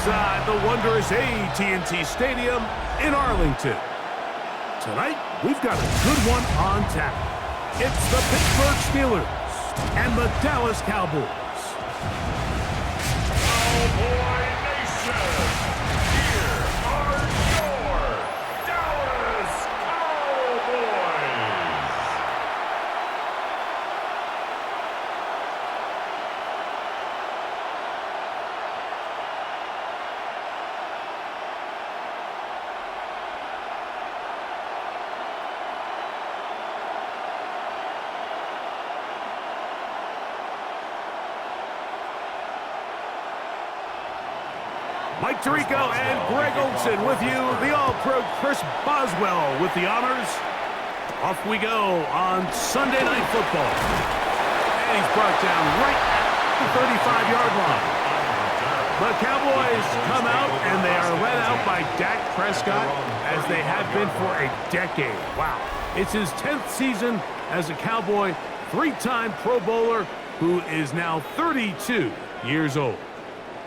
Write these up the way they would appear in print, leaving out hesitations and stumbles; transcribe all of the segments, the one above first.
inside the wondrous AT&T Stadium in Arlington. Tonight, we've got a good one on tap. It's the Pittsburgh Steelers and the Dallas Cowboys. Cowboy Nation, here are your Dallas Cowboys. Mike Tirico and Greg Olson with you. The All-Pro Chris Boswell with the honors. Off we go on Sunday Night Football. And he's brought down right at the 35-yard line. The Cowboys come out and they are led out by Dak Prescott as they have been for a decade. Wow. It's his 10th season as a Cowboy, three-time Pro Bowler who is now 32 years old.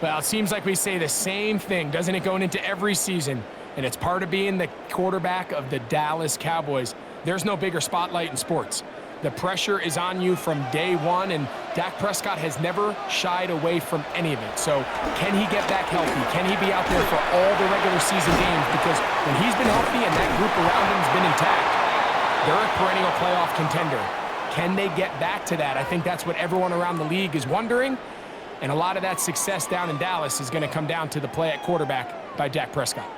Well, it seems like we say the same thing, doesn't it, going into every season? And it's part of being the quarterback of the Dallas Cowboys. There's no bigger spotlight in sports. The pressure is on you from day one, and Dak Prescott has never shied away from any of it. So can he get back healthy? Can he be out there for all the regular season games? Because when he's been healthy and that group around him has been intact, they're a perennial playoff contender. Can they get back to that? I think that's what everyone around the league is wondering. And a lot of that success down in Dallas is going to come down to the play at quarterback by Dak Prescott.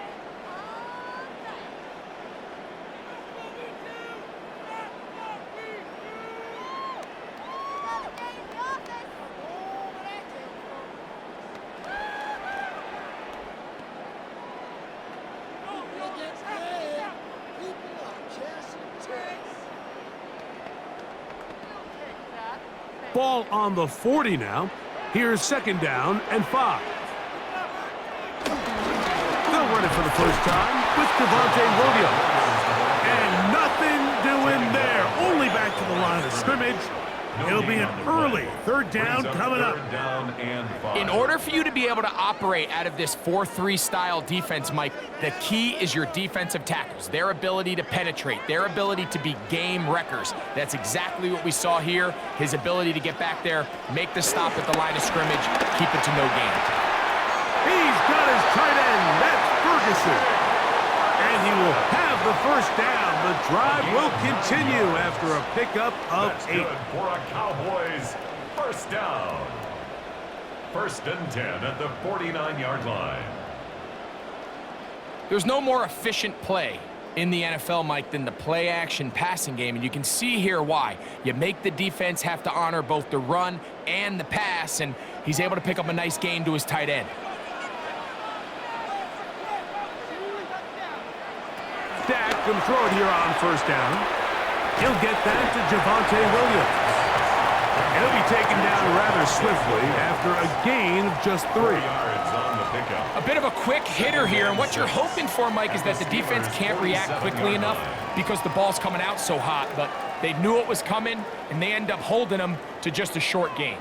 Ball on the 40 now. Here's second down and 5. They'll run it for the first time with Javonte Williams. And nothing doing there. Only back to the line of scrimmage. It'll be an early third down coming up. In order for you to be able to operate out of this 4-3 style defense, Mike, the key is your defensive tackles, their ability to penetrate, their ability to be game wreckers. That's exactly what we saw here. His ability to get back there, make the stop at the line of scrimmage, keep it to no gain. He's got his tight end. That's Ferguson. And he will have the first down. The drive will continue after a pickup of 8. Good for a Cowboys first down. 1st and 10 at the 49-yard line. There's no more efficient play in the NFL, Mike, than the play-action passing game, and you can see here why. You make the defense have to honor both the run and the pass, and he's able to pick up a nice gain to his tight end. Dak can throw it here on first down. He'll get that to Javonte Williams. And he'll be taken down rather swiftly after a gain of just 3. Yards on the pickup. A bit of a quick hitter here, and what you're hoping for, Mike, is that the defense can't react quickly enough because the ball's coming out so hot, but they knew it was coming, and they end up holding them to just a short gain.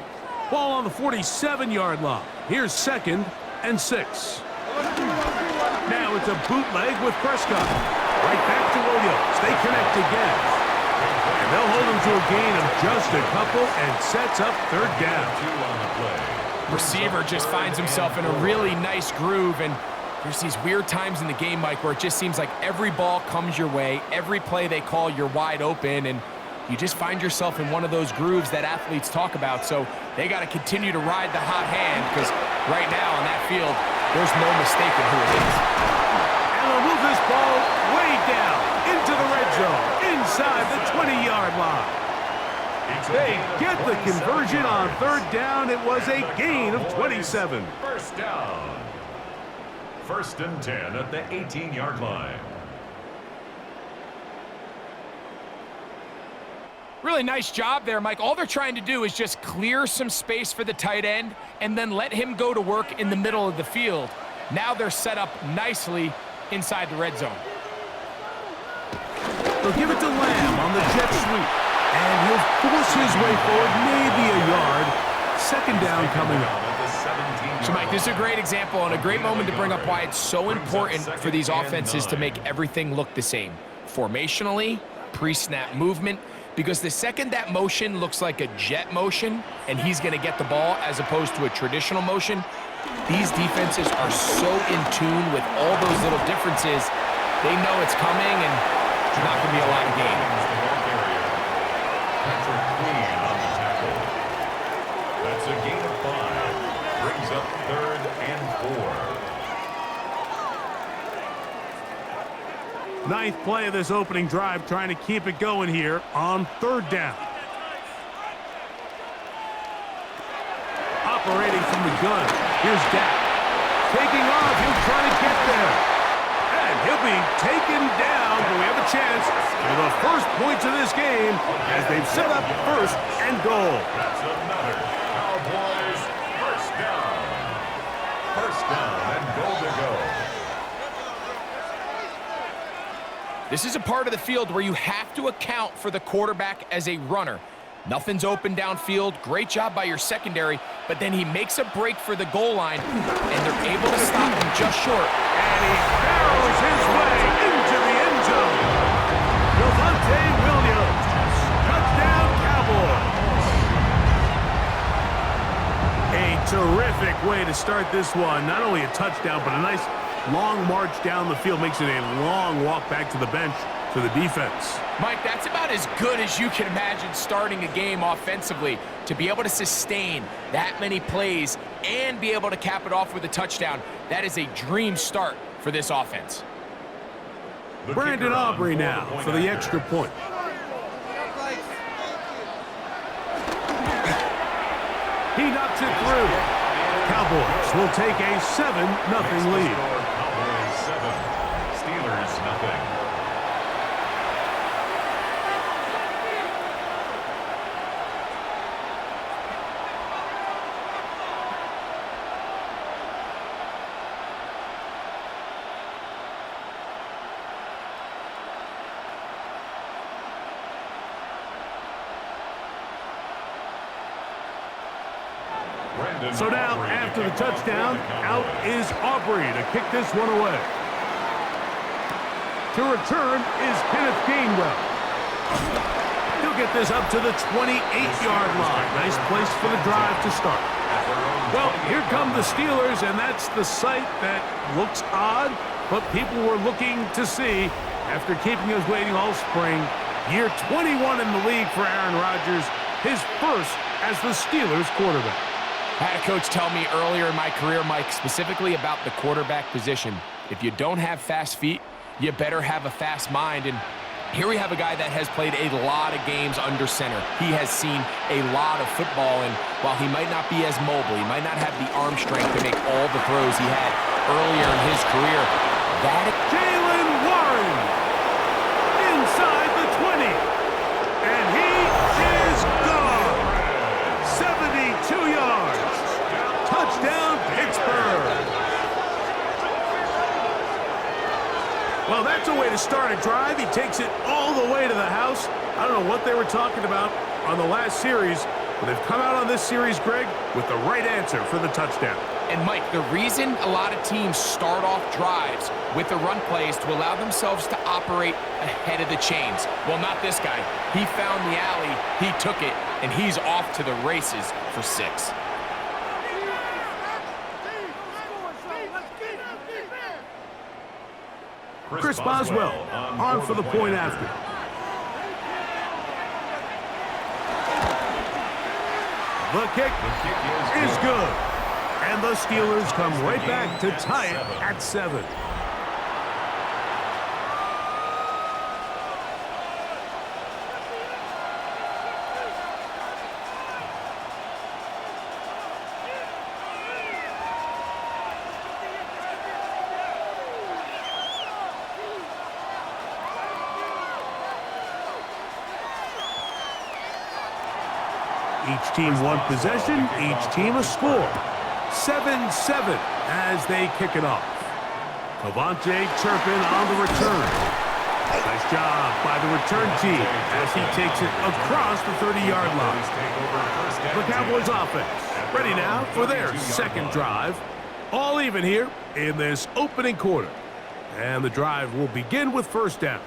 Ball on the 47-yard line. Here's 2nd and 6. Now it's a bootleg with Prescott. Right back to Williams. They connect again. And they'll hold him to a gain of just a couple and sets up third down. Receiver just finds himself in a really nice groove, and there's these weird times in the game, Mike, where it just seems like every ball comes your way, every play they call, you're wide open, and you just find yourself in one of those grooves that athletes talk about. So they got to continue to ride the hot hand, because right now on that field, there's no mistaking who it is. And they'll move this ball way down into the red zone, inside the 20-yard line. They get the conversion on third down. It was a gain of 27. First down. 1st and 10 at the 18-yard line. Really nice job there, Mike. All they're trying to do is just clear some space for the tight end and then let him go to work in the middle of the field. Now they're set up nicely inside the red zone. They'll give it to Lamb on the jet sweep. And he'll force his way forward, maybe a yard. 2nd down coming up. So, Mike, this is a great example and a great moment to bring up why it's so important for these offenses to make everything look the same. Formationally, pre-snap movement, because the second that motion looks like a jet motion and he's going to get the ball as opposed to a traditional motion, these defenses are so in tune with all those little differences. They know it's coming and it's not going to be a lot of gain. That's a gain of 5. Brings up 3rd and 4. Ninth play of this opening drive, trying to keep it going here on 3rd down. Operating from the gun. Here's Dak. Taking off. He'll try to get there. And he'll be taken down, but we have a chance for the first points of this game as they've set up 1st and goal. That's another Cowboys first down. First down and goal to go. This is a part of the field where you have to account for the quarterback as a runner. Nothing's open downfield. Great job by your secondary, but then he makes a break for the goal line, and they're able to stop him just short. And he barrels his way into the end zone. Javonte Williams. Touchdown, Cowboys. A terrific way to start this one. Not only a touchdown, but a nice long march down the field. Makes it a long walk back to the bench for the defense. Mike, that's about as good as you can imagine starting a game offensively. To be able to sustain that many plays and be able to cap it off with a touchdown, that is a dream start for this offense. Brandon Aubrey now for the extra point. He knocks it through. Cowboys will take a 7-0 lead. Cowboys 7, Steelers 0. So now, after the touchdown, out is Aubrey to kick this one away. To return is Kenneth Gainwell. He'll get this up to the 28-yard line. Nice place for the drive to start. Well, here come the Steelers, and that's the sight that looks odd, but people were looking to see after keeping us waiting all spring. Year 21 in the league for Aaron Rodgers, his first as the Steelers quarterback. I had a coach tell me earlier in my career, Mike, specifically about the quarterback position. If you don't have fast feet, you better have a fast mind. And here we have a guy that has played a lot of games under center. He has seen a lot of football, and while he might not be as mobile, he might not have the arm strength to make all the throws he had earlier in his career. Jalen Warren inside the 20. And he is gone. 72 yards. Touchdown, Pittsburgh. Well, that's a way to start a drive. He takes it all the way to the house. I don't know what they were talking about on the last series, but they've come out on this series, Greg, with the right answer for the touchdown. And, Mike, the reason a lot of teams start off drives with the run plays to allow themselves to operate ahead of the chains. Well, not this guy. He found the alley, he took it, and he's off to the races for 6. Chris Boswell on for the point after. The kick is good. And the Steelers come right back to tie it at 7. Each team one possession, each team a score. 7-7 as they kick it off. Javonte Turpin on the return. Nice job by the return team as he takes it across the 30-yard line. The Cowboys offense ready now for their second drive. All even here in this opening quarter. And the drive will begin with first down.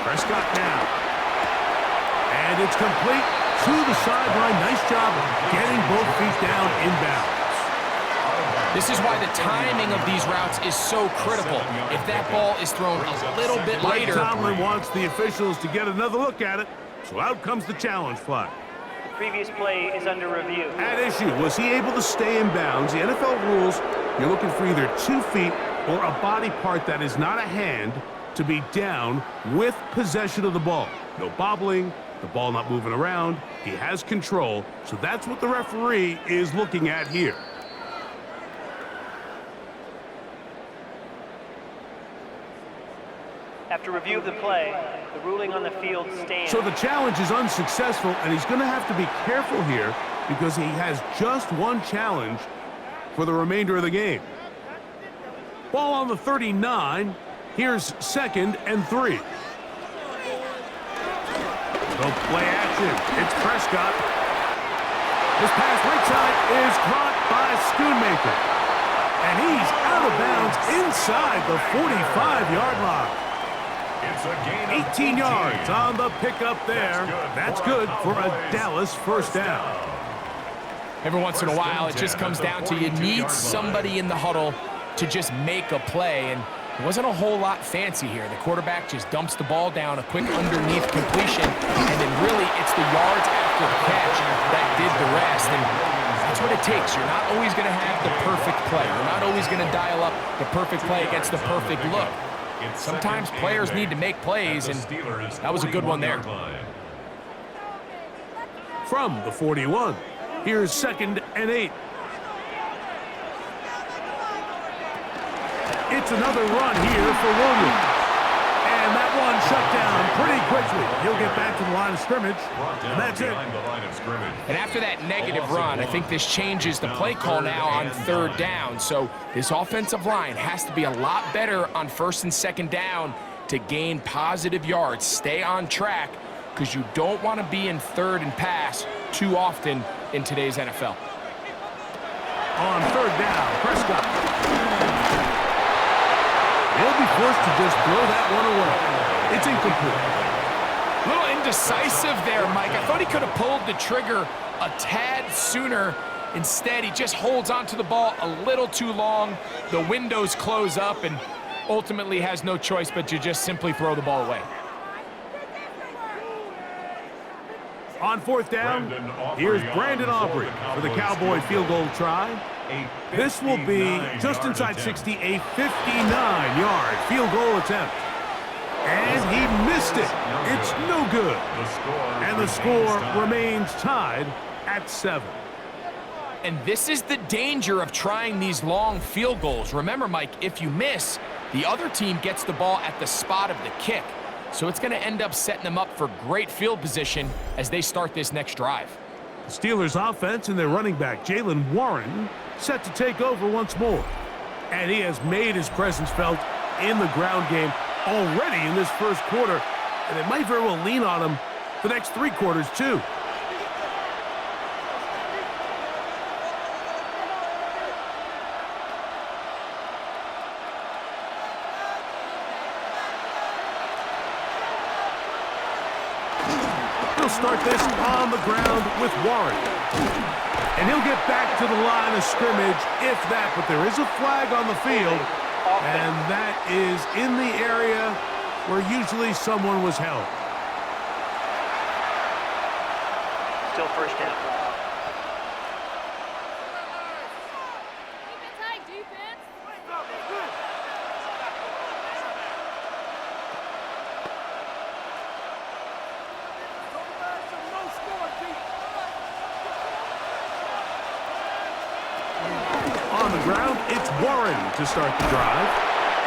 Prescott now. And it's complete to the sideline. Nice job getting both feet down inbounds. This is why the timing of these routes is so critical. If that ball is thrown a little bit later. Tomlin wants the officials to get another look at it, so out comes the challenge flag. The previous play is under review. At issue, was he able to stay in bounds? The NFL rules, you're looking for either 2 feet or a body part that is not a hand to be down with possession of the ball. No bobbling, the ball not moving around. He has control, so that's what the referee is looking at here. After review of the play, the ruling on the field stands. So the challenge is unsuccessful, and he's going to have to be careful here because he has just one challenge for the remainder of the game. Ball on the 39. Here's 2nd and 3. No play action. It's Prescott. His pass right side is caught by Schoonmaker. And he's out of bounds inside the 45-yard line. 18 yards on the pickup there. That's good for a Dallas first down. Every once in a while, it just comes down to you need somebody in the huddle to just make a play. And it wasn't a whole lot fancy here. The quarterback just dumps the ball down, a quick underneath completion, and then really it's the yards after the catch that did the rest. And that's what it takes. You're not always going to have the perfect play. You're not always going to dial up the perfect play against the perfect look. Sometimes players need to make plays, and that was a good one there. From the 41, here's 2nd and 8. It's another run here for Williams. And that one shut down pretty quickly. He'll get back to the line of scrimmage, and that's it. And after that negative run, I think this changes the play call now on 3rd down. So this offensive line has to be a lot better on 1st and 2nd down to gain positive yards. Stay on track because you don't want to be in 3rd and pass too often in today's NFL. On 3rd down, Prescott. He'll be forced to just throw that one away. It's incomplete. A little indecisive there, Mike. I thought he could have pulled the trigger a tad sooner. Instead, he just holds onto the ball a little too long. The windows close up and ultimately has no choice but to just simply throw the ball away. On 4th down, here's Brandon Aubrey for the Cowboy field goal try. This will be just inside 60, a 59-yard field goal attempt. And he missed it. It's no good. And the score remains tied at 7. And this is the danger of trying these long field goals. Remember, Mike, if you miss, the other team gets the ball at the spot of the kick. So it's going to end up setting them up for great field position as they start this next drive. The Steelers offense and their running back, Jaylen Warren, set to take over once more. And he has made his presence felt in the ground game already in this first quarter. And it might very well lean on him the next 3 quarters, too. He'll start this on the ground with Warren. And he'll get back to the line of scrimmage, if that. But there is a flag on the field, and that is in the area where usually someone was held. Still first down. On the ground, it's Warren to start the drive.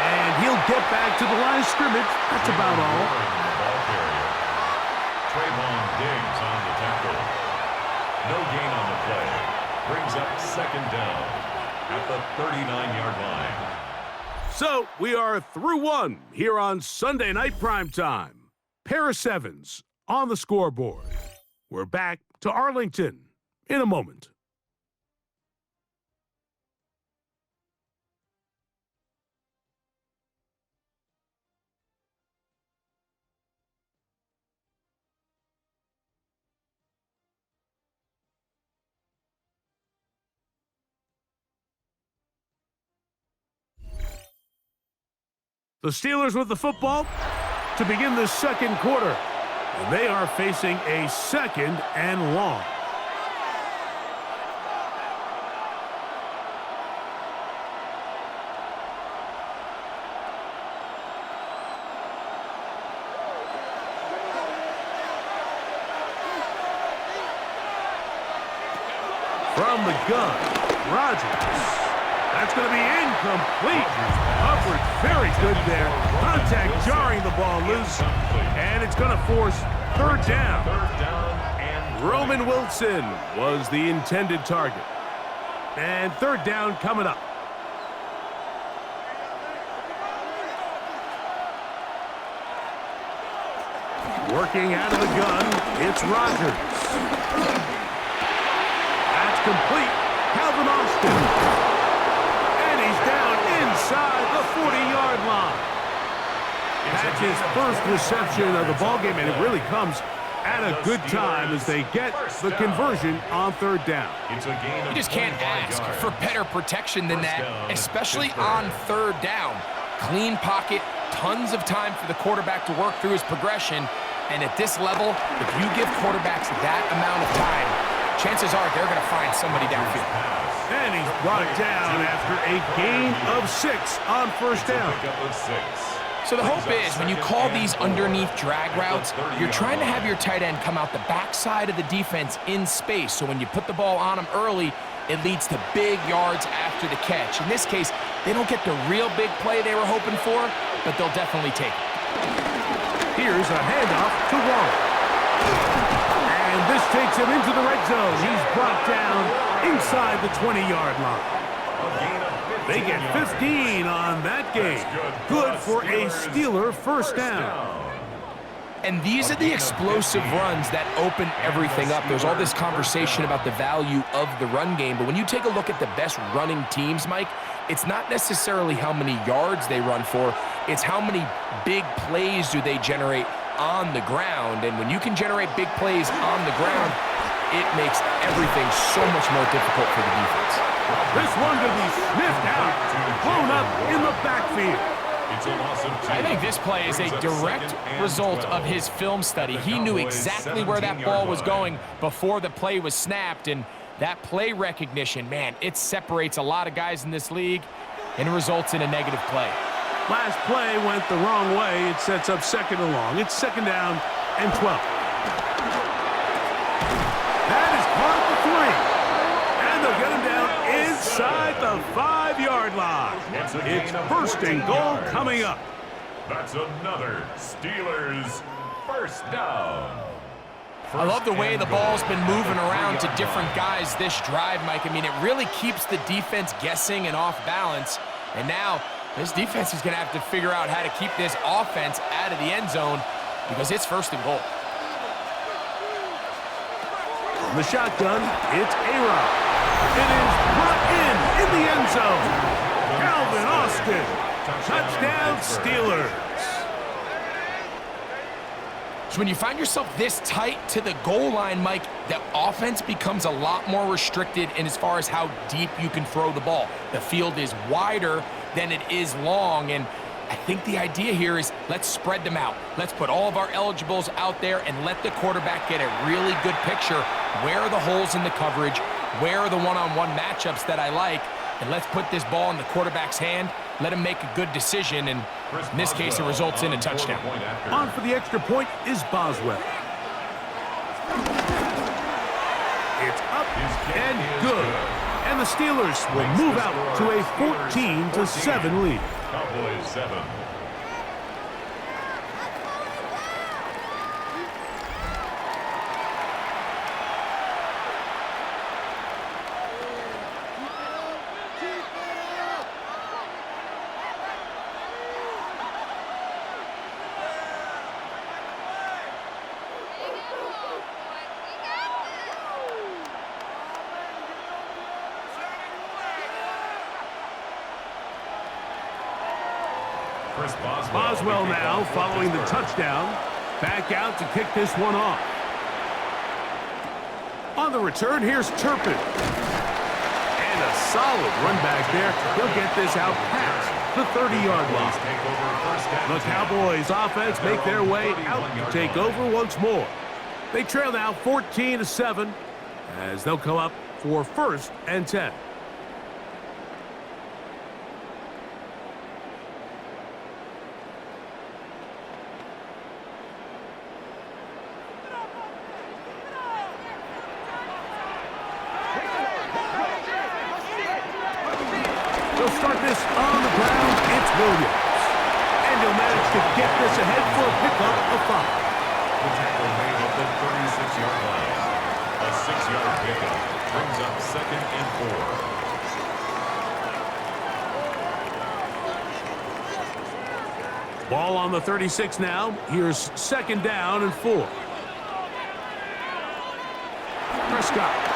And he'll get back to the line of scrimmage. That's about all. Trayvon Diggs on the tackle. No gain on the play. Brings up second down at the 39-yard line. So we are through one here on Sunday Night Primetime. Pair of sevens on the scoreboard. We're back to Arlington in a moment. The Steelers with the football to begin the second quarter. And they are facing a second and long. From the gun, Rodgers. That's going to be incomplete. Upward, very good there. Contact jarring the ball loose. And it's going to force third down. Roman Wilson was the intended target. And third down coming up. Working out of the gun, it's Rodgers. That's complete. Calvin Austin. Inside the 40-yard line. That's his first reception of the ballgame, and it really comes at a good time as they get the conversion on third down. You just can't ask for better protection than that, especially on third down. Clean pocket, tons of time for the quarterback to work through his progression, and at this level, if you give quarterbacks that amount of time, chances are they're going to find somebody downfield. And he's brought down after a gain of 6 on first down. So the hope is when you call these underneath drag routes, you're trying to have your tight end come out the backside of the defense in space. So when you put the ball on him early, it leads to big yards after the catch. In this case, they don't get the real big play they were hoping for, but they'll definitely take it. Here's a handoff to Waller. And this takes him into the red zone. He's brought down inside the 20-yard line. They get 15 on that game. Good for a Steeler first down. And these are the explosive runs that open everything up. There's all this conversation about the value of the run game, but when you take a look at the best running teams, Mike, it's not necessarily how many yards they run for, it's how many big plays do they generate on the ground. And when you can generate big plays on the ground, it makes everything so much more difficult for the defense. This one going to be sniffed out, blown up in the backfield. I think this play is a direct result of his film study. He knew exactly where that ball was going before the play was snapped, and that play recognition, man, it separates a lot of guys in this league and results in a negative play. Last play went the wrong way. It sets up second and long. It's second down and 12. That is caught at the 3. And they'll get him down inside the 5-yard line. It's first and goal coming up. That's another Steelers first down. I love the way the ball's been moving around to different guys this drive, Mike. I mean, it really keeps the defense guessing and off balance. And now this defense is going to have to figure out how to keep this offense out of the end zone because it's first and goal. From the shotgun, it's A-Rod. It is brought in the end zone. Calvin Austin, touchdown Steelers. So when you find yourself this tight to the goal line, Mike, the offense becomes a lot more restricted in as far as how deep you can throw the ball. The field is wider than it is long, and I think the idea here is let's spread them out. Let's put all of our eligibles out there and let the quarterback get a really good picture. Where are the holes in the coverage? Where are the one-on-one matchups that I like? And let's put this ball in the quarterback's hand, let him make a good decision, and in this case, it results in a touchdown. On for the extra point is Boswell. It's up and good. And And the Steelers will move out to a 14-7 lead. Cowboys 7. Boswell now following the touchdown. Back out to kick this one off. On the return, here's Turpin. And a solid run back there. He'll get this out past the 30-yard line. The Cowboys offense make their way out to take over once more. They trail now 14-7 as they'll come up for 1st and 10. They'll start this on the ground. It's Williams. And he'll manage to get this ahead for a pickup of 5. The tackle made at the 36-yard line. A 6-yard pickup brings up 2nd and 4. Ball on the 36 now. Here's 2nd down and 4. Prescott.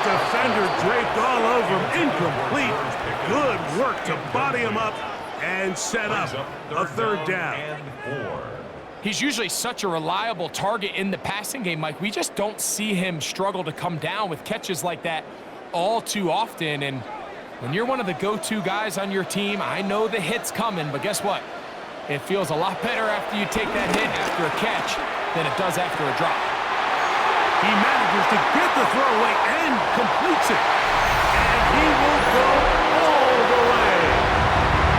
Defender draped all over him. Incomplete. Good work to body him up and set up a 3rd down. He's usually such a reliable target in the passing game, Mike. We just don't see him struggle to come down with catches like that all too often. And when you're one of the go-to guys on your team, I know the hit's coming, but guess what? It feels a lot better after you take that hit after a catch than it does after a drop. He manages to get the throw away and completes it. And he will go all the way.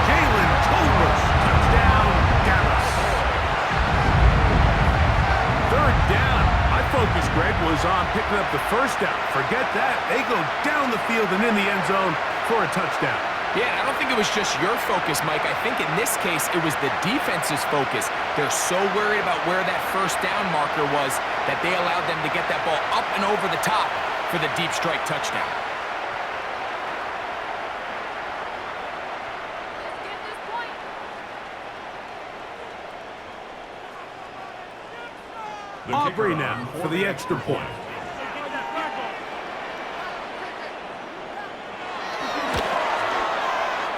Jalen Tolbert, touchdown, Dallas. 3rd down. My focus, Greg, was on picking up the 1st down. Forget that. They go down the field and in the end zone for a touchdown. Yeah, I don't think it was just your focus, Mike. I think in this case, it was the defense's focus. They're so worried about where that 1st down marker was that they allowed them to get that ball up and over the top for the deep strike touchdown. Aubrey now for the extra point.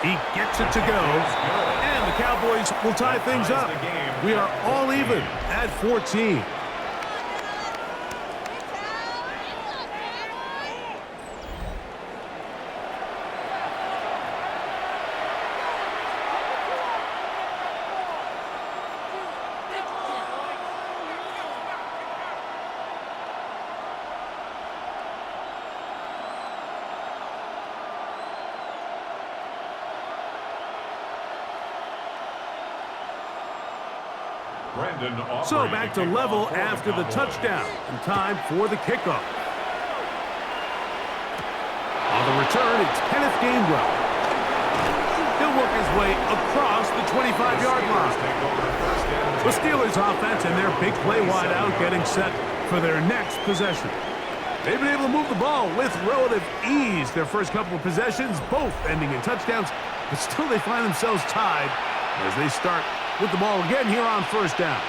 He gets it to go, and the Cowboys will tie things up. We are all even at 14. So back to level after the touchdown, and time for the kickoff. On the return, it's Kenneth Gainwell. He'll work his way across the 25-yard line. The Steelers offense and their big play wide out getting set for their next possession. They've been able to move the ball with relative ease their first couple of possessions, both ending in touchdowns, but still they find themselves tied as they start with the ball again here on 1st down.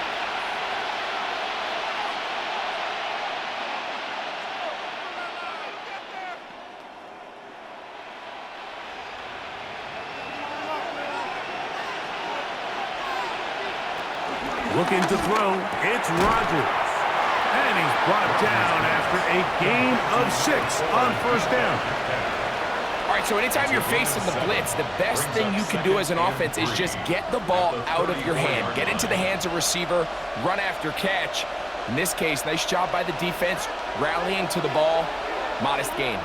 Looking to throw, it's Rodgers. And he's brought down after a gain of 6 on 1st down. All right, so anytime you're facing the blitz, the best thing you can do as an offense is just get the ball out of your hand. Get into the hands of receiver, run after catch. In this case, nice job by the defense, rallying to the ball, modest gain.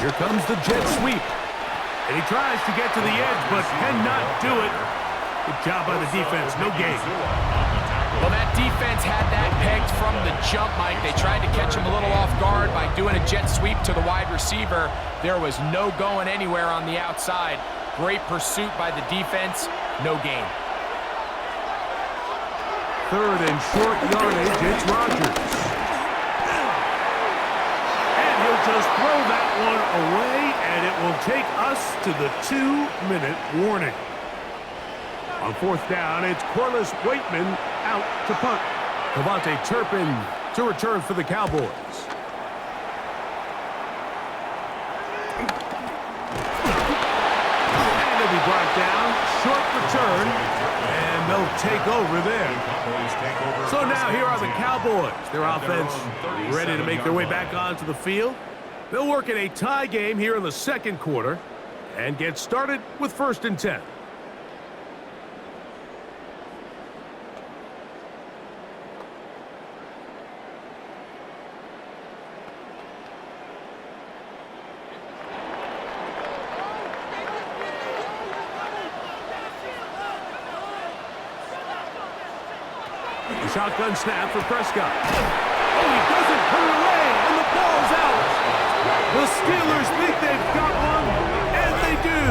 Here comes the jet sweep. And he tries to get to the edge, but cannot do it. Good job by the defense. No gain. Well, that defense had that pegged from the jump, Mike. They tried to catch him a little off guard by doing a jet sweep to the wide receiver. There was no going anywhere on the outside. Great pursuit by the defense. No gain. Third and short yardage, it's Rodgers. And he'll just throw that one away, and it will take us to the 2-minute warning. On fourth down, it's Corliss Waitman out to punt. Devontae Turpin to return for the Cowboys. And he'll be brought down. Short return. And they'll take over there. So now here are the Cowboys. Their offense ready to make their way back onto the field. They'll work in a tie game here in the second quarter and get started with 1st and 10. Shotgun snap for Prescott. Oh, he doesn't put it away, and the ball's out. The Steelers think they've got one, and they do.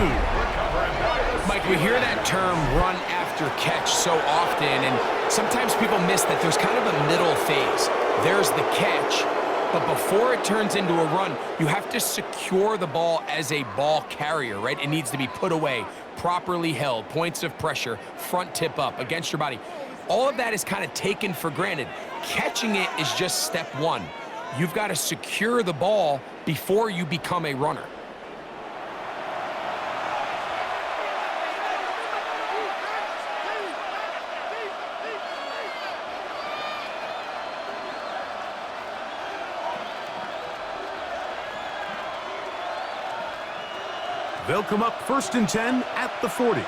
Mike, we hear that term run after catch so often, and sometimes people miss that there's kind of a middle phase. There's the catch, but before it turns into a run, you have to secure the ball as a ball carrier, right? It needs to be put away, properly held, points of pressure, front tip up against your body. All of that is kind of taken for granted. Catching it is just step one. You've got to secure the ball before you become a runner. They'll come up 1st and 10 at the 40.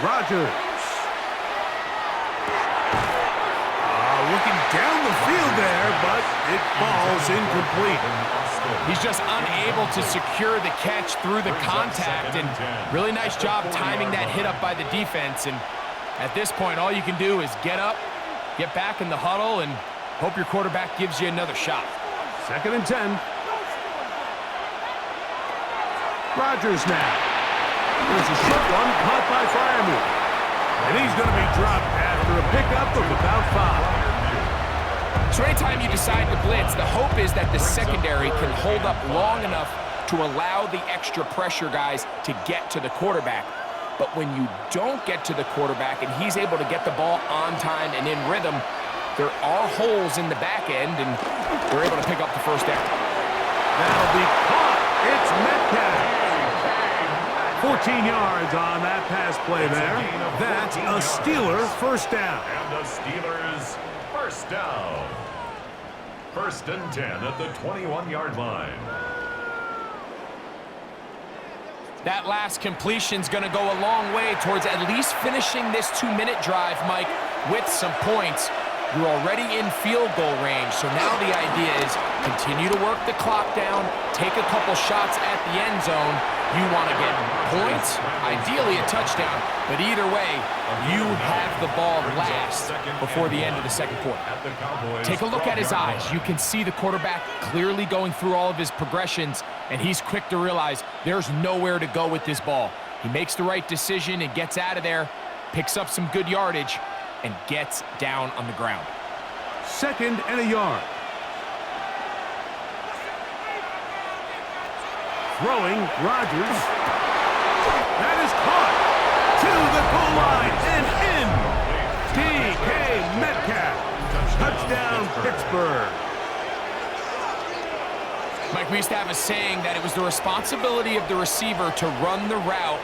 Rodgers. Looking down the field there, but it falls incomplete. He's just unable to secure the catch through the contact, and really nice job timing that hit up by the defense. And at this point, all you can do is get up, get back in the huddle, and hope your quarterback gives you another shot. 2nd and 10. Rodgers now. There's a short one caught by Freiermuth. And he's going to be dropped after a pickup of about 5. So anytime you decide to blitz, the hope is that the secondary can hold up long enough to allow the extra pressure guys to get to the quarterback. But when you don't get to the quarterback and he's able to get the ball on time and in rhythm, there are holes in the back end, and they're able to pick up the 1st down. That'll be caught. It's Metcalf. 14 yards on that pass play there. That's a Steeler 1st down. And the Steelers 1st down. 1st and 10 at the 21-yard line. That last completion's going to go a long way towards at least finishing this 2-minute drive, Mike, with some points. You're already in field goal range, so now the idea is continue to work the clock down, take a couple shots at the end zone. You want to get points, ideally a touchdown, but either way, you have the ball last before the end of the second quarter. Take a look at his eyes. You can see the quarterback clearly going through all of his progressions, and he's quick to realize there's nowhere to go with this ball. He makes the right decision and gets out of there, picks up some good yardage, and gets down on the ground. 2nd and a yard. Throwing, Rodgers. That is caught to the goal line and in. DK Metcalf. Touchdown, Pittsburgh. Mike, we used to have a saying that it was the responsibility of the receiver to run the route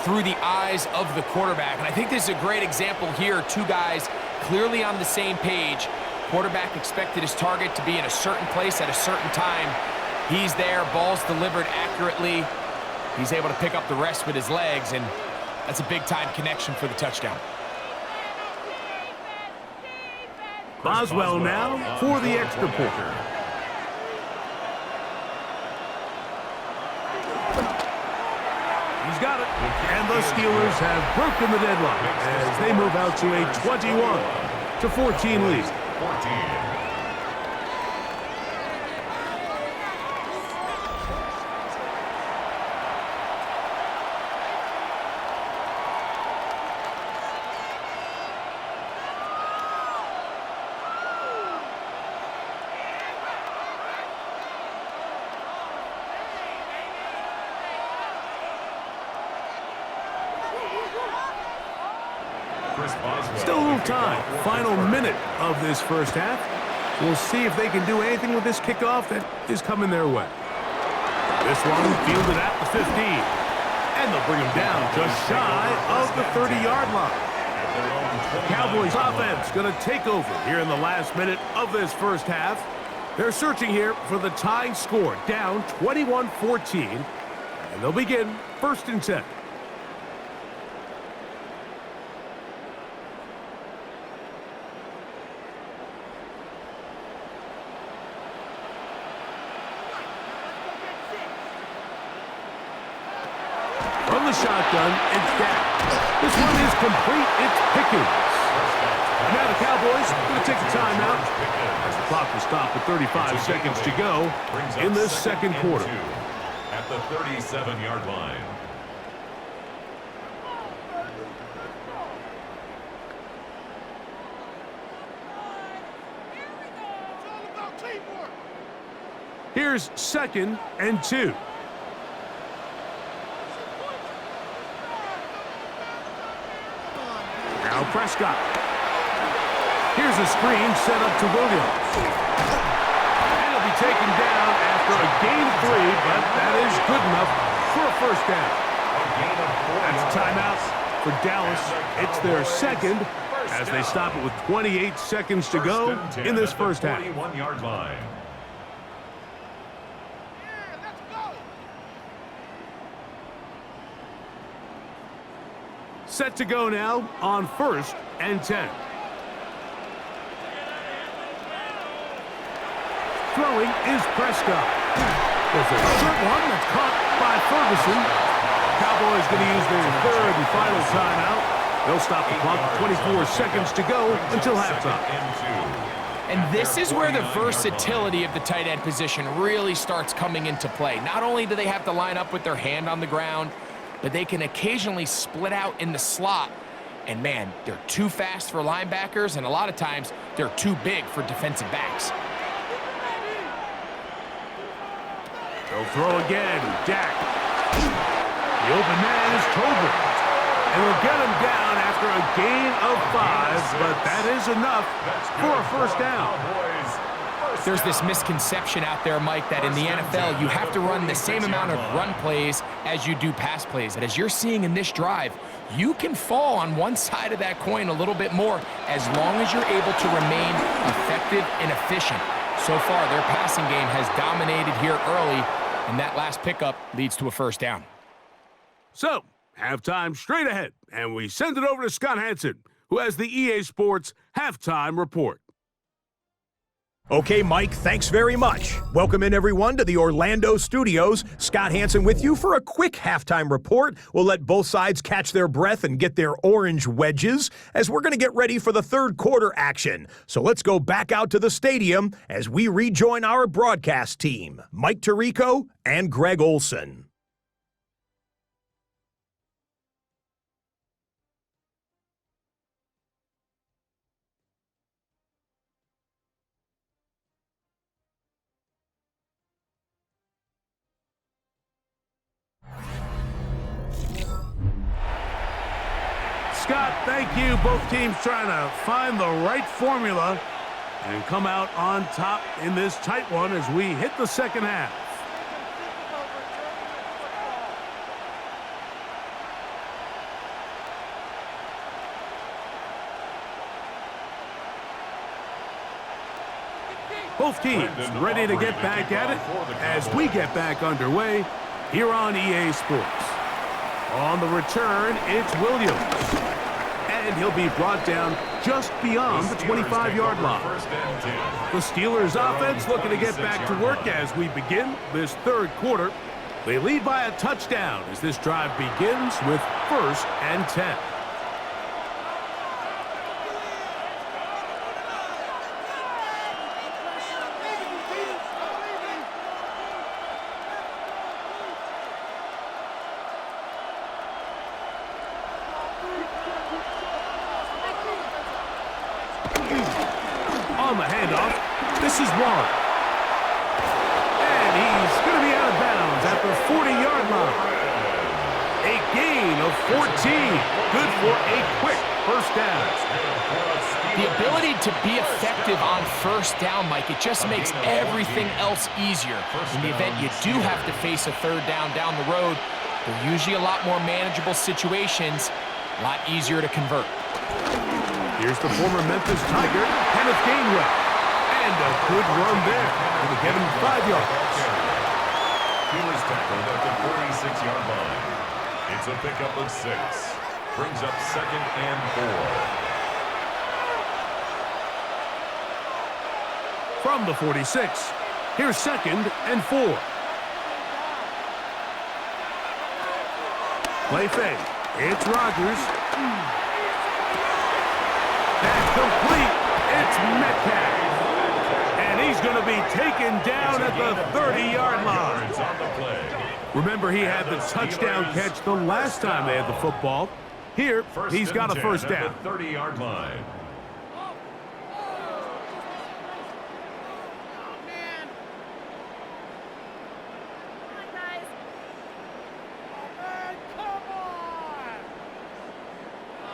through the eyes of the quarterback. And I think this is a great example here. Two guys clearly on the same page. Quarterback expected his target to be in a certain place at a certain time. He's there, ball's delivered accurately. He's able to pick up the rest with his legs, and that's a big-time connection for the touchdown. Boswell now for the extra point. He's got it. And the Steelers have broken the deadlock as they move out to a 21-14 lead. 14. Still a little time. Final minute of this first half. We'll see if they can do anything with this kickoff that is coming their way. This one fielded at the 15. And they'll bring him down just shy of the 30-yard line. The Cowboys offense going to take over here in the last minute of this first half. They're searching here for the tying score, down 21-14. And they'll begin 1st and 10. From the shotgun, it's Dak. This one is complete. It's Pickens. Now the Cowboys going to take a timeout. As the clock will stop with 35 seconds to go in this second quarter. At the 37-yard line. Here's 2nd and 2. Now Prescott. Here's a screen set up to Williams. And he'll be taken down after a gain of 3, but that is good enough for a first down. That's a timeout for Dallas. It's their second as they stop it with 28 seconds to go in this first half. 41-yard line. Set to go now on 1st and 10. Throwing is Prescott. There's a short one that's caught by Ferguson. Cowboys going to use their 3rd and final timeout. They'll stop the clock with 24 seconds to go until halftime. And this is where the versatility of the tight end position really starts coming into play. Not only do they have to line up with their hand on the ground, but they can occasionally split out in the slot. And man, they're too fast for linebackers, and a lot of times they're too big for defensive backs. They'll throw again. Dak. The open man is Tolbert. And we'll get him down after a gain of 5, but that is enough for a first down. There's this misconception out there, Mike, that in the NFL you have to run the same amount of run plays as you do pass plays. And as you're seeing in this drive, you can fall on one side of that coin a little bit more as long as you're able to remain effective and efficient. So far, their passing game has dominated here early, and that last pickup leads to a first down. So, halftime straight ahead, and we send it over to Scott Hansen, who has the EA Sports Halftime Report. Okay, Mike, thanks very much. Welcome in, everyone, to the Orlando studios. Scott Hansen with you for a quick halftime report. We'll let both sides catch their breath and get their orange wedges as we're going to get ready for the third quarter action. So let's go back out to the stadium as we rejoin our broadcast team, Mike Tirico and Greg Olson. Scott, thank you. Both teams trying to find the right formula and come out on top in this tight one as we hit the second half. Both teams ready to get back at it as we get back underway here on EA Sports. On the return, it's Williams. And he'll be brought down just beyond the 25-yard line. The Steelers offense looking to get back to work as we begin this third quarter. They lead by a touchdown as this drive begins with 1st and 10. On the handoff, this is Warren. And he's going to be out of bounds at the 40-yard line. A gain of 14. Good for a quick first down. The ability to be effective on first down, Mike, it just makes everything else easier. In the event you do have to face a third down the road, they're usually a lot more manageable situations, a lot easier to convert. Here's the former Memphis Tiger, Kenneth Gainwell. And a good run there. It'll get him 5 yards. He was tackled at the 46-yard line. It's a pickup of 6. Brings up 2nd and 4. From the 46, here's 2nd and 4. Play fake. It's Rodgers. And complete, it's Metcalf. And he's going to be taken down at the 30-yard line. Remember, he had the touchdown catch the last time they had the football. Here, he's got a first down. 30-yard line.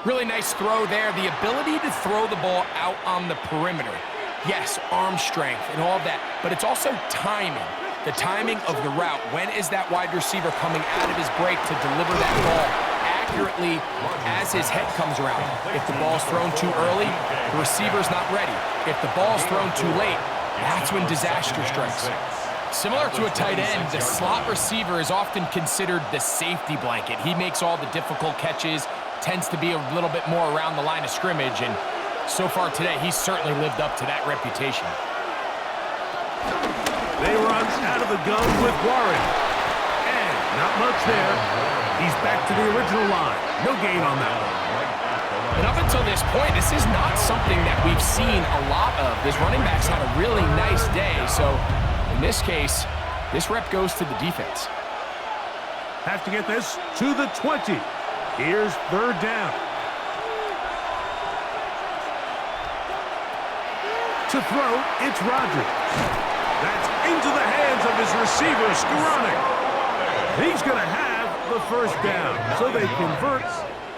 Really nice throw there. The ability to throw the ball out on the perimeter. Yes, arm strength and all that, but it's also timing. The timing of the route. When is that wide receiver coming out of his break to deliver that ball accurately as his head comes around? If the ball's thrown too early, the receiver's not ready. If the ball's thrown too late, that's when disaster strikes. Similar to a tight end, the slot receiver is often considered the safety blanket. He makes all the difficult catches, tends to be a little bit more around the line of scrimmage, and so far today, he's certainly lived up to that reputation. They run out of the gun with Warren. And not much there. He's back to the original line. No gain on that one. And up until this point, this is not something that we've seen a lot of. This running back's had a really nice day, so in this case, this rep goes to the defense. Have to get this to the 20. Here's 3rd down. To throw, it's Rodgers. That's into the hands of his receiver, Skoranek. He's going to have the first down. So they convert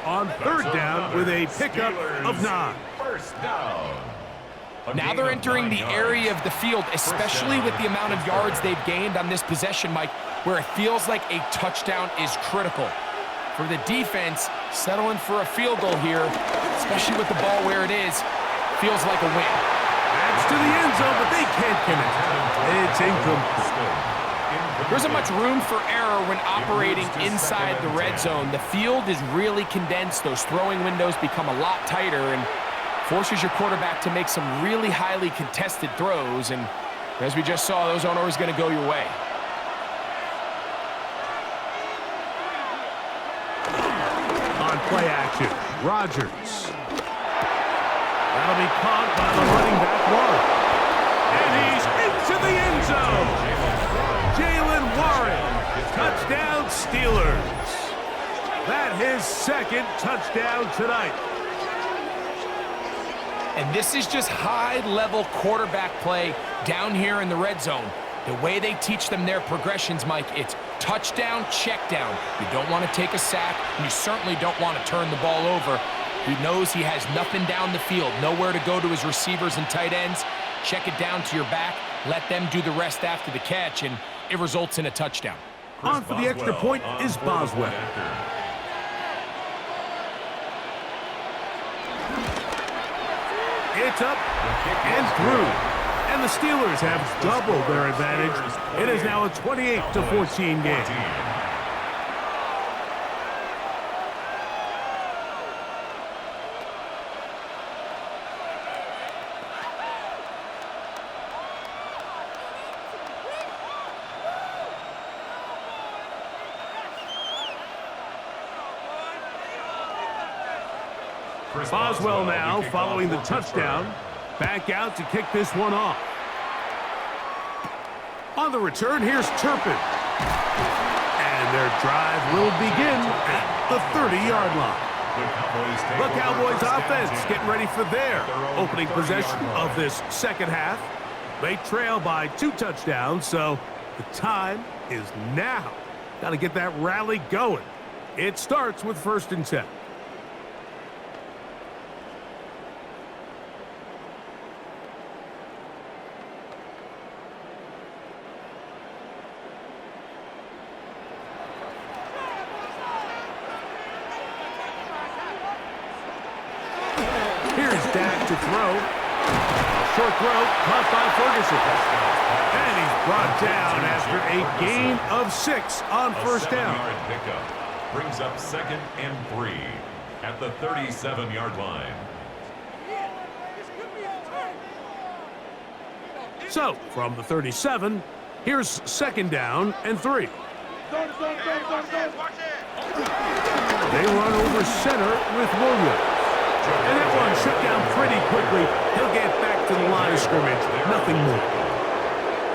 on 3rd down with a pickup of 9. First down. Now they're entering the area of the field, especially with the amount of yards they've gained on this possession, Mike, where it feels like a touchdown is critical. For the defense, settling for a field goal here, especially with the ball where it is, feels like a win. That's to the end zone, but they can't connect. It's incomplete. There isn't much room for error when operating inside the red zone. The field is really condensed. Those throwing windows become a lot tighter and forces your quarterback to make some really highly contested throws. And as we just saw, those aren't always going to go your way. On play action, Rodgers. That'll be caught by the running back, Warren. And he's into the end zone. Jalen Warren, touchdown Steelers. That his 2nd touchdown tonight. And this is just high-level quarterback play down here in the red zone. The way they teach them their progressions, Mike, it's touchdown, check down. You don't want to take a sack, and you certainly don't want to turn the ball over. He knows he has nothing down the field, nowhere to go to his receivers and tight ends. Check it down to your back, let them do the rest after the catch, and it results in a touchdown. On for the extra point is Boswell. It's up and through. And the Steelers have doubled their advantage. It is now a 28-14 game. Boswell now will be kicked following the off for touchdown. Pittsburgh. Back out to kick this one off. On the return, here's Turpin. And their drive will begin at the 30-yard line. The Cowboys offense getting ready for their opening possession of this second half. They trail by 2 touchdowns, so the time is now. Got to get that rally going. It starts with 1st and 10. Here's Dak to throw. A short throw caught by Ferguson. And he's brought down after a gain of 6 on 1st down. A 7-yard pickup brings up 2nd and 3 at the 37-yard line. So, from the 37, here's 2nd down and 3. They run over center with Williams. And that one shut down pretty quickly. He'll get back to the line of scrimmage. Nothing more.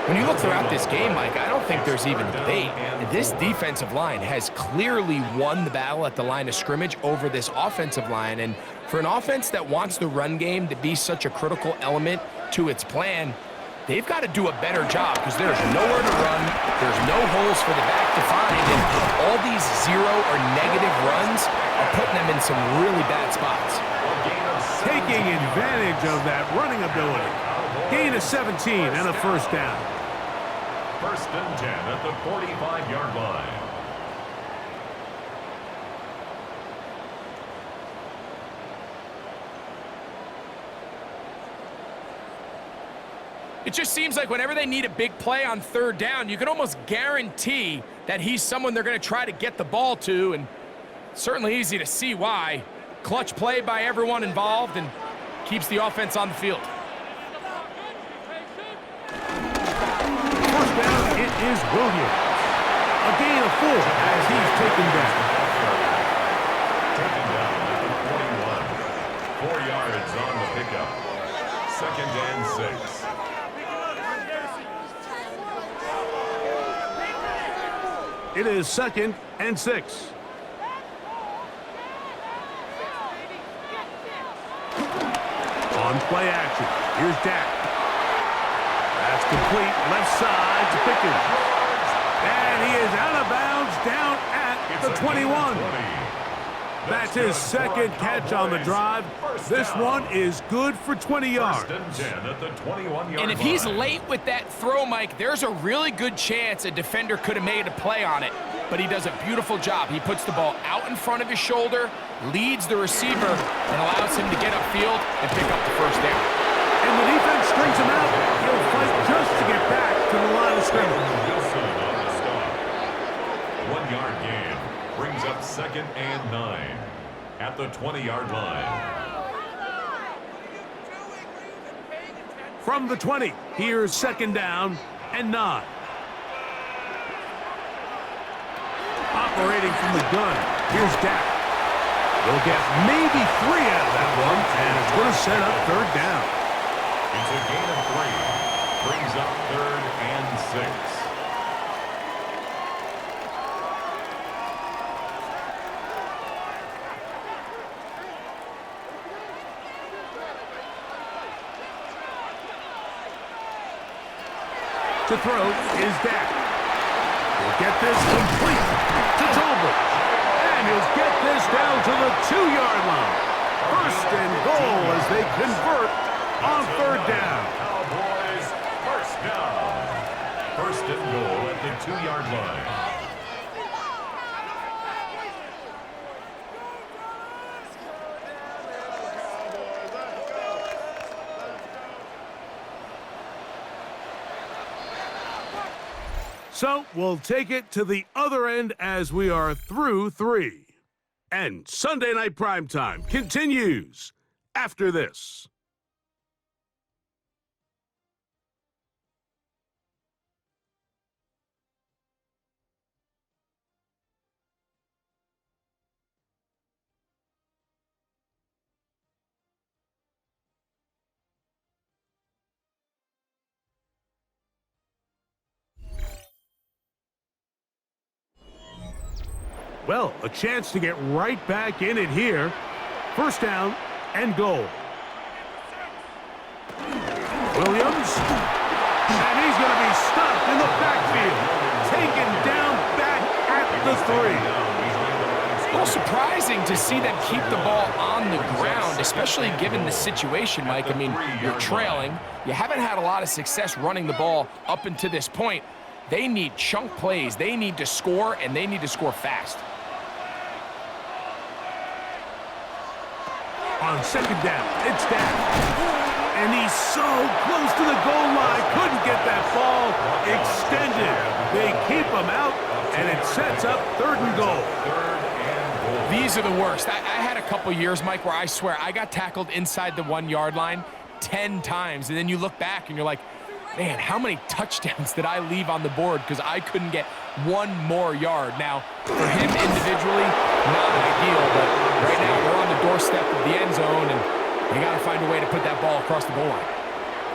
When you look throughout this game, Mike, I don't think there's even debate. This defensive line has clearly won the battle at the line of scrimmage over this offensive line. And for an offense that wants the run game to be such a critical element to its plan, they've got to do a better job because there's nowhere to run. There's no holes for the back to find. And all these 0 or negative runs are putting them in some really bad spots. Taking advantage of that running ability. Gain of 17 and a 1st down. 1st and 10 at the 45-yard line. It just seems like whenever they need a big play on 3rd down, you can almost guarantee that he's someone they're going to try to get the ball to, and certainly easy to see why. Clutch play by everyone involved and keeps the offense on the field. 1st down, it is Williams. A gain of 4 as he's taken down. Taken down at the 41. 4 yards on the pickup. 2nd and 6. It is 2nd and 6. On play action, here's Dak. That's complete, left side to Pickens. And he is out of bounds down at the 21. That's his 2nd catch on the drive. This one is good for 20 yards. 1st and 10 at the 21-yard line. And if he's late with that throw, Mike, there's a really good chance a defender could have made a play on it. But he does a beautiful job. He puts the ball out in front of his shoulder, leads the receiver, and allows him to get upfield and pick up the 1st down. And the defense strings him out. He'll fight just to get back to the line of scrimmage. Wilson on the stop. 1-yard gain brings up 2nd and 9 at the 20-yard line. From the 20, here's 2nd down and 9. Operating from the gun, here's Dak. He'll get maybe 3 out of that one, and it's going to set up 3rd down. It's a gain of 3. Brings up 3rd and 6. To throw is Dak. He'll get this complete to Tolbert. And he'll get this down to the 2-yard line. 1st and goal as they convert on 3rd down. Cowboys 1st down. 1st and goal at the 2-yard line. So we'll take it to the other end as we are through 3. And Sunday Night Primetime continues after this. Well, a chance to get right back in it here. First down and goal. Williams. And he's going to be stopped in the backfield. Taken down back at the 3. A little surprising to see them keep the ball on the ground, especially given the situation, Mike. I mean, you're trailing. You haven't had a lot of success running the ball up until this point. They need chunk plays. They need to score, and they need to score fast. On second down, it's down. And he's so close to the goal line. Couldn't get that ball extended. They keep him out, and it sets up 3rd and goal. These are the worst. I had a couple years, Mike, where I swear I got tackled inside the 1-yard line 10 times, and then you look back and you're like, man, how many touchdowns did I leave on the board because I couldn't get 1 more yard? Now, for him individually, not ideal, but right now we're on the doorstep of the end zone, and you got to find a way to put that ball across the goal line.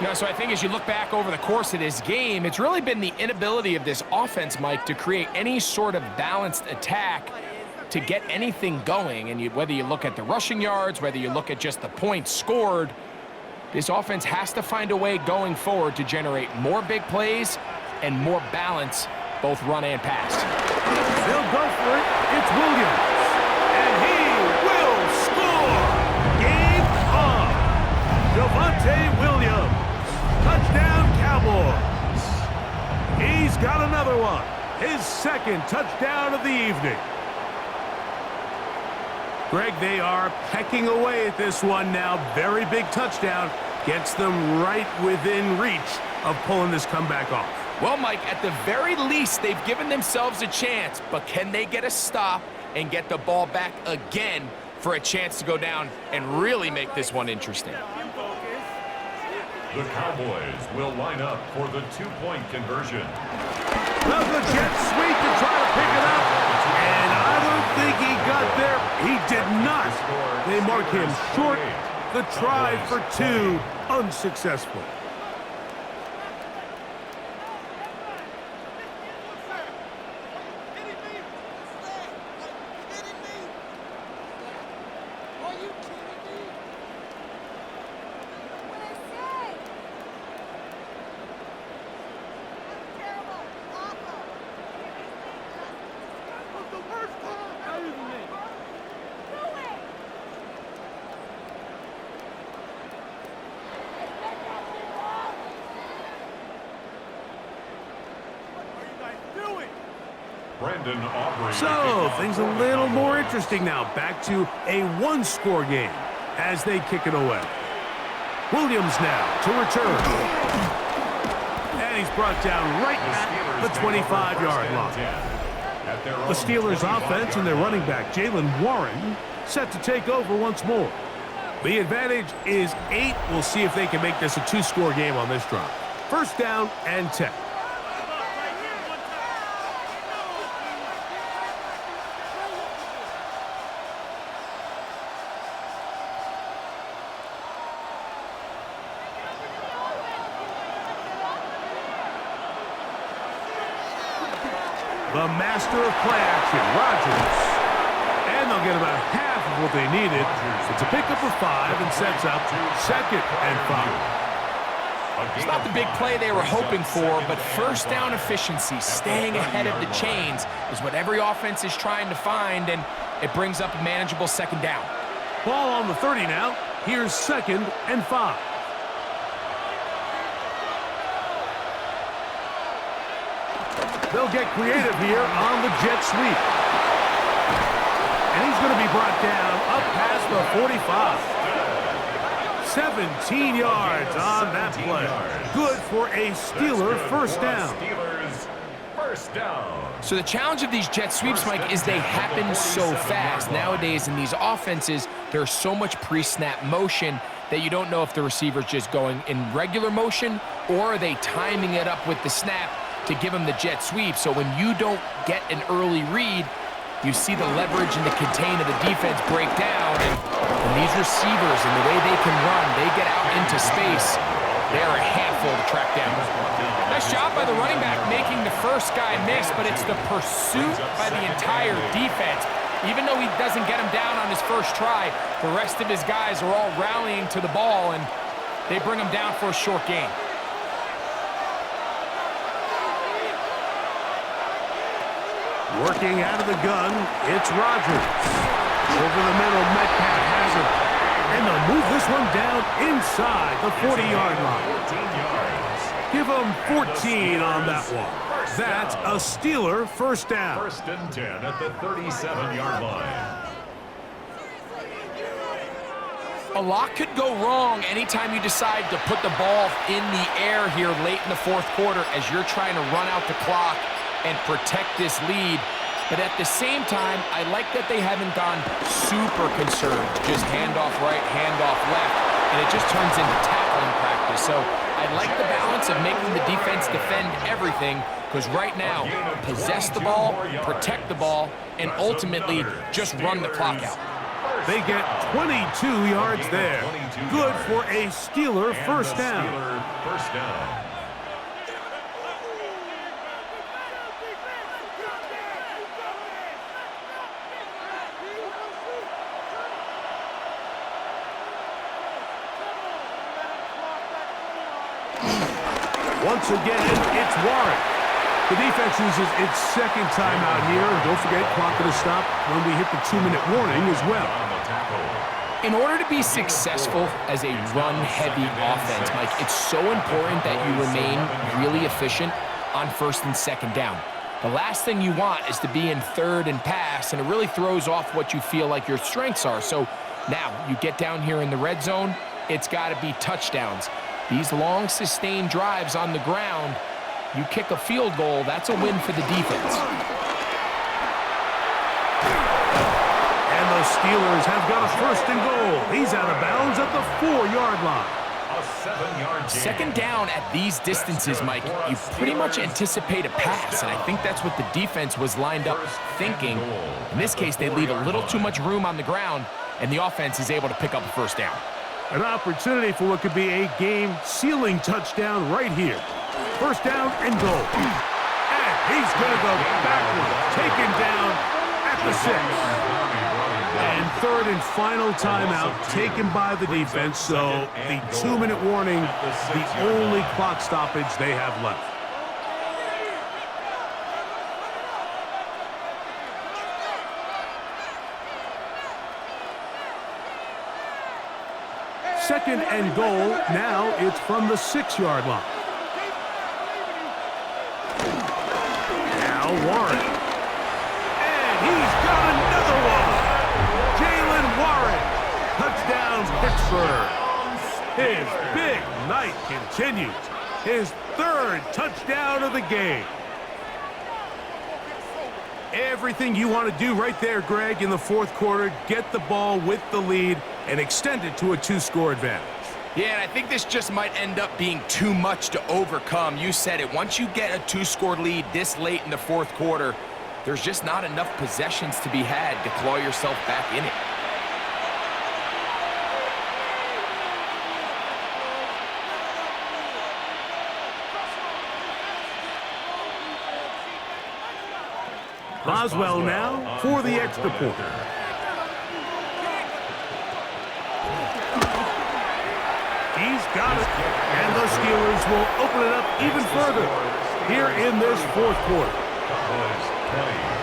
You know, so I think as you look back over the course of this game, it's really been the inability of this offense, Mike, to create any sort of balanced attack to get anything going. And whether you look at the rushing yards, whether you look at just the points scored, this offense has to find a way going forward to generate more big plays and more balance, both run and pass. They'll go for it. It's Williams. And he will score. Game on. Javonte Williams. Touchdown, Cowboys. He's got another one. His 2nd touchdown of the evening. Greg, they are pecking away at this one now. Very big touchdown. Gets them right within reach of pulling this comeback off. Well, Mike, at the very least, they've given themselves a chance, but can they get a stop and get the ball back again for a chance to go down and really make this one interesting? The Cowboys will line up for the 2-point conversion. Well, the jet sweep to try to pick it up. And I don't think he got there. He did not. They mark him short. The try for 2, unsuccessful. So, things a little more interesting now. Back to a 1-score game as they kick it away. Williams now to return. And he's brought down right at the 25-yard line. The Steelers' offense and their running back, Jaylen Warren, set to take over once more. The advantage is 8. We'll see if they can make this a 2-score game on this drive. First down and 10. The master of play action, Rodgers. And they'll get about half of what they needed. It's a pickup of 5 and sets up 2nd and 5. It's not the big play they were hoping for, but first down efficiency, staying ahead of the chains, is what every offense is trying to find, and it brings up a manageable 2nd down. Ball on the 30 now. Here's 2nd and 5. They'll get creative here on the jet sweep. And he's going to be brought down up past the 45. 17 yards on that play. Good for a Steeler first down. So the challenge of these jet sweeps, Mike, is they happen so fast. Nowadays in these offenses, there's so much pre-snap motion that you don't know if the receiver's just going in regular motion or are they timing it up with the snap to give them the jet sweep. So when you don't get an early read, you see the leverage and the contain of the defense break down. And these receivers and the way they can run, they get out into space. They are a handful to track down. Nice job by the running back making the first guy miss, but it's the pursuit by the entire defense. Even though he doesn't get him down on his first try, the rest of his guys are all rallying to the ball, and they bring him down for a short gain. Working out of the gun, it's Rodgers. Over the middle, Metcalf has it. And they'll move this one down inside the 40-yard line. 14 yards. Give them 14 on that one. That's a Steeler first down. First and 10 at the 37-yard line. A lot could go wrong anytime you decide to put the ball in the air here late in the fourth quarter as you're trying to run out the clock and protect this lead. But at the same time, I like that they haven't gone super conserved. Just handoff right, handoff left, and it just turns into tackling practice. So I like the balance of making the defense defend everything, because right now, possess the ball, protect the ball, and ultimately just run the clock out. They get 22 yards there. Good for a Steeler first down. First down. Once again, it's Warren. The defense uses its second timeout here. And don't forget, clock going to stop when we hit the 2-minute warning as well. In order to be successful as a run-heavy offense, Mike, it's so important that you remain really efficient on first and second down. The last thing you want is to be in third and pass, and it really throws off what you feel like your strengths are. So now you get down here in the red zone, it's got to be touchdowns. These long, sustained drives on the ground, you kick a field goal, that's a win for the defense. And the Steelers have got a first and goal. He's out of bounds at the 4-yard line. A 7-yard gain. Second down at these distances, Mike, you pretty much anticipate a pass, and I think that's what the defense was lined up thinking. In this case, they leave a little too much room on the ground, and the offense is able to pick up a first down. An opportunity for what could be a game-sealing touchdown right here. First down and goal. And he's going to go backward, taken down at the 6. And third and final timeout taken by the defense, so the 2-minute warning, the only clock stoppage they have left. Second and goal, now it's from the 6-yard line. Now Warren. And he's got another one. Jalen Warren. Touchdown, Pittsburgh. His big night continues. His third touchdown of the game. Everything you want to do right there, Greg, in the fourth quarter, get the ball with the lead and extend it to a 2-score advantage. Yeah, and I think this just might end up being too much to overcome. You said it. Once you get a 2-score lead this late in the fourth quarter, there's just not enough possessions to be had to claw yourself back in it. Boswell now for the extra point. He's got it, and the Steelers will open it up even further here in this fourth quarter. Cowboys 20.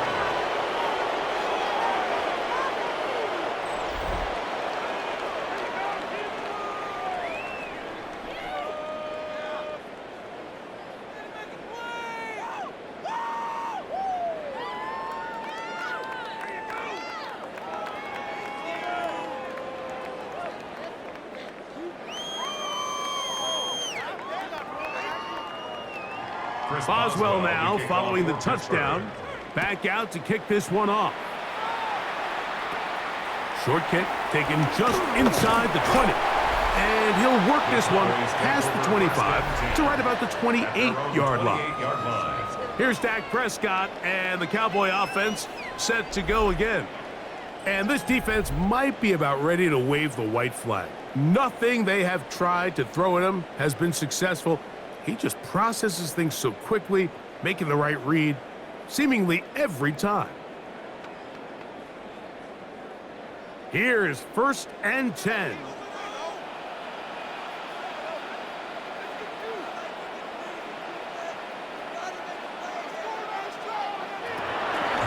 Boswell now, following the touchdown, back out to kick this one off. Short kick taken just inside the 20. And he'll work this one past the 25 to right about the 28-yard line. Here's Dak Prescott and the Cowboy offense set to go again. And this defense might be about ready to wave the white flag. Nothing they have tried to throw at him has been successful. He just processes things so quickly, making the right read, seemingly every time. Here is 1st and 10.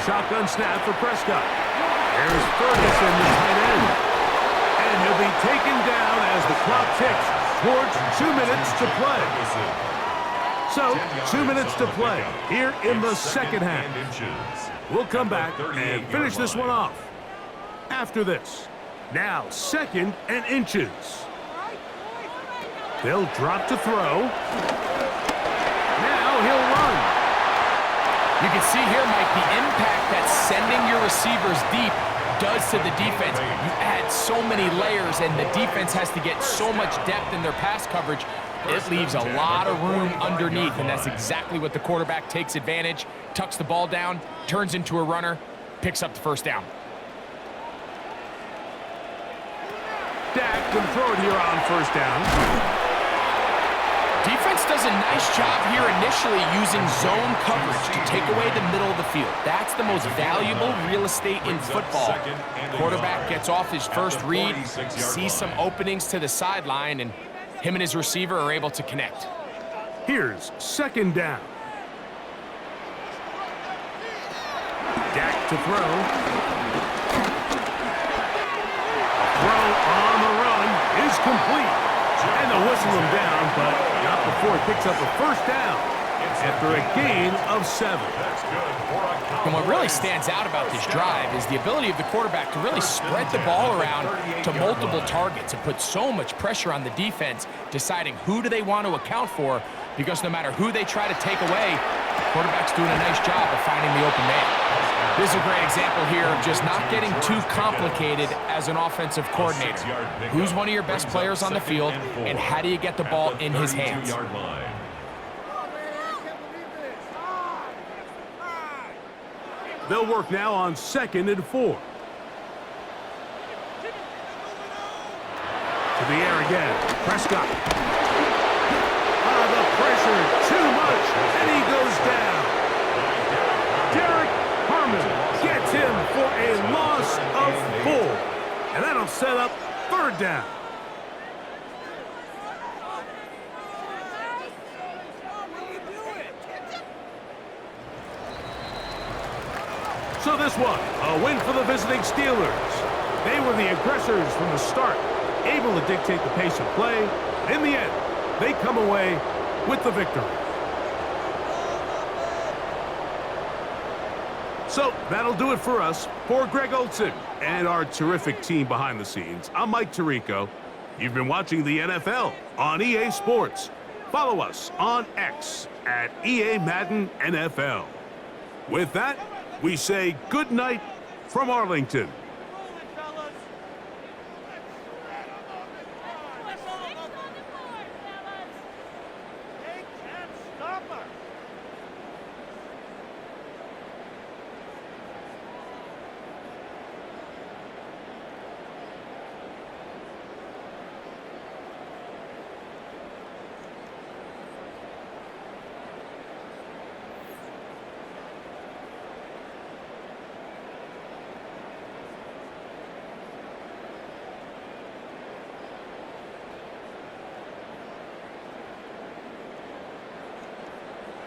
Shotgun snap for Prescott. There's Ferguson, the tight end. And he'll be taken down as the clock ticks towards 2 minutes to play. So, 2 minutes to play here in the second half. We'll come back and finish this one off after this. Now, 2nd and inches. They'll drop to throw. Now he'll run. You can see here, Mike, the impact that sending your receivers deep does to the defense. You add so many layers, and the defense has to get so much depth in their pass coverage. It leaves a lot of room underneath, and that's exactly what the quarterback takes advantage, tucks the ball down, turns into a runner, picks up the 1st down. Dak can throw it here on 1st down. Defense does a nice job here initially using zone coverage to take away the middle of the field. That's the most valuable real estate in football. Quarterback gets off his first read, sees some openings to the sideline, and him and his receiver are able to connect. Here's 2nd down. Dak to throw. Throw on the run is complete. And they'll whistle him down, but not before he picks up a 1st down after a gain of 7. And what really stands out about this drive is the ability of the quarterback to really spread the ball around to multiple targets and put so much pressure on the defense, deciding who do they want to account for, because no matter who they try to take away, the quarterback's doing a nice job of finding the open man. This is a great example here of just not getting too complicated as an offensive coordinator. Who's one of your best players on the field, and how do you get the ball in his hands? They'll work now on 2nd and 4. To the air again. Prescott. The pressure, too much, and he goes down. Derek Harmon gets him for a loss of 4. And that'll set up 3rd down. So this one, a win for the visiting Steelers. They were the aggressors from the start, able to dictate the pace of play. In the end, they come away with the victory. So that'll do it for us. For Greg Olson and our terrific team behind the scenes, I'm Mike Tirico. You've been watching the NFL on EA Sports. Follow us on X at EA Madden NFL. With that, we say good night from Arlington.